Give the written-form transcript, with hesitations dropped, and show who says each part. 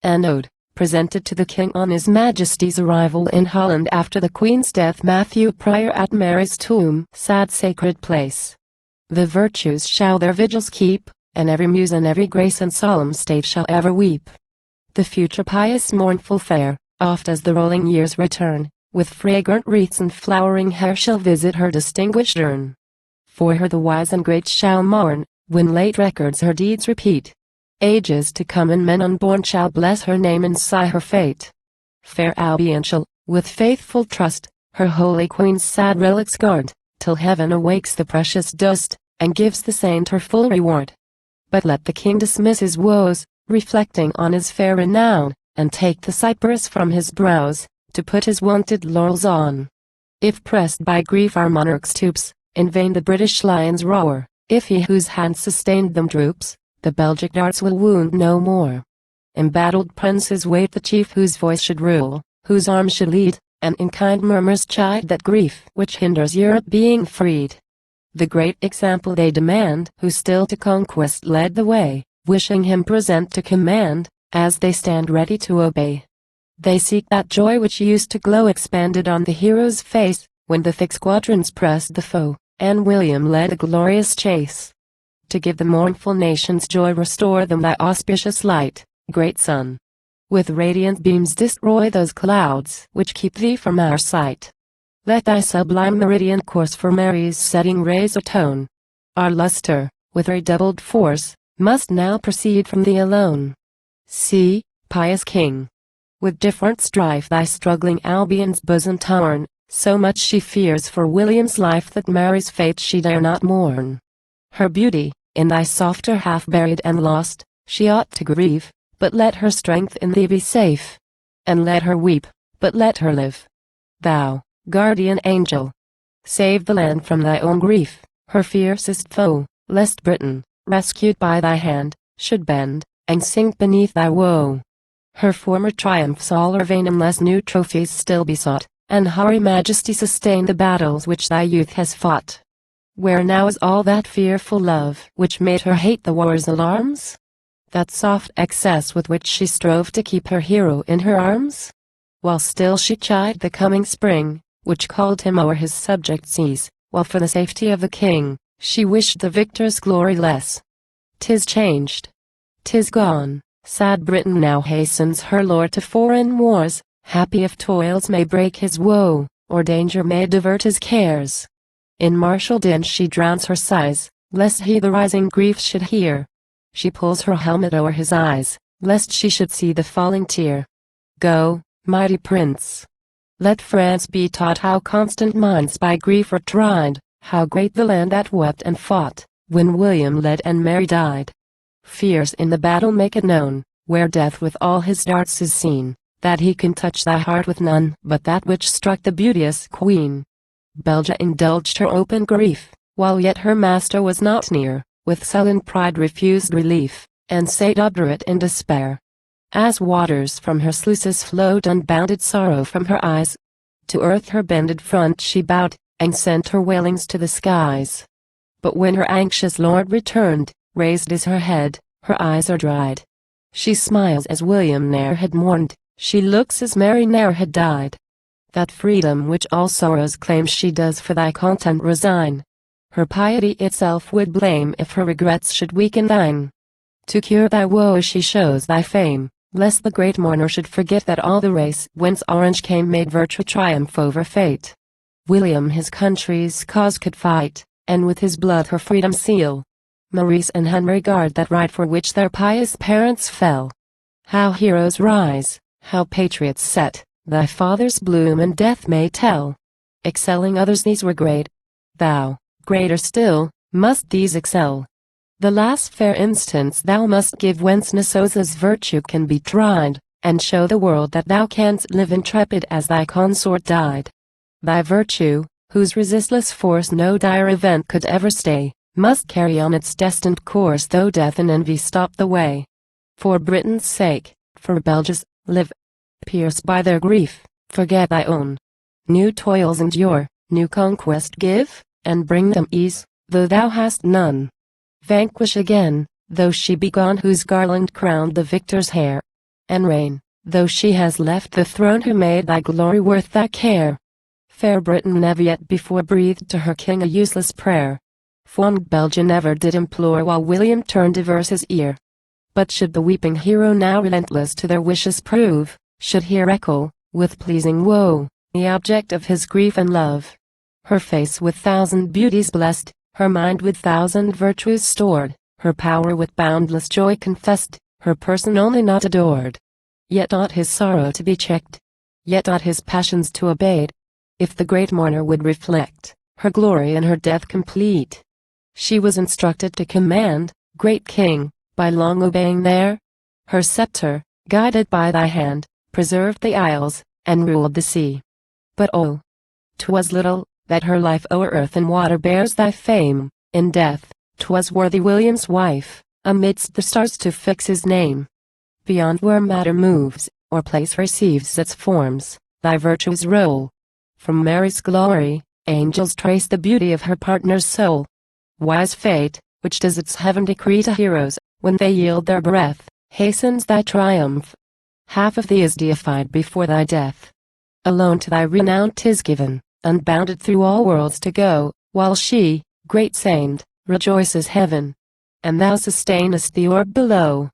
Speaker 1: An ode, presented to the king on his Majesty's arrival in Holland after the Queen's death. Matthew Prior at Mary's tomb. Sad sacred place. The virtues shall their vigils keep, and every muse and every grace and solemn state shall ever weep. The future pious mournful fair, oft as the rolling years return, with fragrant wreaths and flowering hair shall visit her distinguished urn. For her the wise and great shall mourn, when late records her deeds repeat. Ages to come and men unborn shall bless her name and sigh her fate. Fair Albion shall, with faithful trust, her holy queen's sad relics guard, till heaven awakes the precious dust, and gives the saint her full reward. But let the king dismiss his woes, reflecting on his fair renown, and take the cypress from his brows, to put his wonted laurels on. If pressed by grief our monarch stoops, in vain the British lions roar. If he whose hand sustained them droops, the Belgic darts will wound no more. Embattled princes wait the chief whose voice should rule, whose arm should lead, and in kind murmurs chide that grief which hinders Europe being freed. The great example they demand, who still to conquest led the way, wishing him present to command, as they stand ready to obey. They seek that joy which used to glow expanded on the hero's face, when the thick squadrons pressed the foe, and William led a glorious chase. To give the mournful nations joy, restore them thy auspicious light, great sun. With radiant beams destroy those clouds which keep thee from our sight. Let thy sublime meridian course for Mary's setting rays atone. Our luster, with redoubled force, must now proceed from thee alone. See, pious King, with different strife thy struggling Albion's bosom torn, so much she fears for William's life that Mary's fate she dare not mourn. Her beauty, in thy softer half buried and lost, she ought to grieve, but let her strength in thee be safe. And let her weep, but let her live. Thou, guardian angel, save the land from thy own grief, her fiercest foe, lest Britain, rescued by thy hand, should bend, and sink beneath thy woe. Her former triumphs all are vain unless new trophies still be sought, and hoary Majesty sustain the battles which thy youth has fought. Where now is all that fearful love which made her hate the war's alarms? That soft excess with which she strove to keep her hero in her arms? While still she chid the coming spring, which called him o'er his subject seas, while for the safety of the king, she wished the victor's glory less. 'Tis changed. 'Tis gone. Sad Britain now hastens her lord to foreign wars, happy if toils may break his woe, or danger may divert his cares. In martial din she drowns her sighs, lest he the rising grief should hear. She pulls her helmet o'er his eyes, lest she should see the falling tear. Go, mighty prince. Let France be taught how constant minds by grief are tried, how great the land that wept and fought, when William led and Mary died. Fears in the battle make it known, where death with all his darts is seen, that he can touch thy heart with none but that which struck the beauteous queen. Belgia indulged her open grief, while yet her master was not near, with sullen pride refused relief, and sate obdurate in despair. As waters from her sluices flowed unbounded sorrow from her eyes, to earth her bended front she bowed, and sent her wailings to the skies. But when her anxious lord returned, raised is her head, her eyes are dried. She smiles as William ne'er had mourned, she looks as Mary ne'er had died. That freedom which all sorrows claims she does for thy content resign. Her piety itself would blame if her regrets should weaken thine. To cure thy woe she shows thy fame, lest the great mourner should forget that all the race whence Orange came made virtue triumph over fate. William his country's cause could fight, and with his blood her freedom seal. Maurice and Henry guard that right for which their pious parents fell. How heroes rise, how patriots set, thy father's bloom and death may tell. Excelling others these were great. Thou, greater still, must these excel. The last fair instance thou must give whence Nissosa's virtue can be tried, and show the world that thou canst live intrepid as thy consort died. Thy virtue, whose resistless force no dire event could ever stay, must carry on its destined course though death and envy stop the way. For Britain's sake, for Belgia's, live. Pierced by their grief, forget thy own. New toils endure, new conquest give, and bring them ease, though thou hast none. Vanquish again, though she be gone whose garland crowned the victor's hair. and reign, though she has left the throne who made thy glory worth thy care. Fair Britain never yet before breathed to her king a useless prayer. Fond Belgium never did implore while William turned averse his ear. But should the weeping hero now relentless to their wishes prove, should hear echo, with pleasing woe, the object of his grief and love. Her face with thousand beauties blessed, her mind with thousand virtues stored, her power with boundless joy confessed, her person only not adored. Yet not his sorrow to be checked, yet not his passions to abate, if the great mourner would reflect, her glory in her death complete. She was instructed to command, great king, by long obeying there. Her scepter, guided by thy hand, preserved the isles, and ruled the sea. But oh, 'twas little, that her life o'er earth and water bears thy fame. In death, 'twas worthy William's wife, amidst the stars to fix his name. Beyond where matter moves, or place receives its forms, thy virtues roll. From Mary's glory, angels trace the beauty of her partner's soul. Wise fate, which does its heaven decree to heroes, when they yield their breath, hastens thy triumph. Half of thee is deified before thy death. Alone to thy renown 'tis given, unbounded through all worlds to go, while she, great saint, rejoices heaven. And thou sustainest the orb below.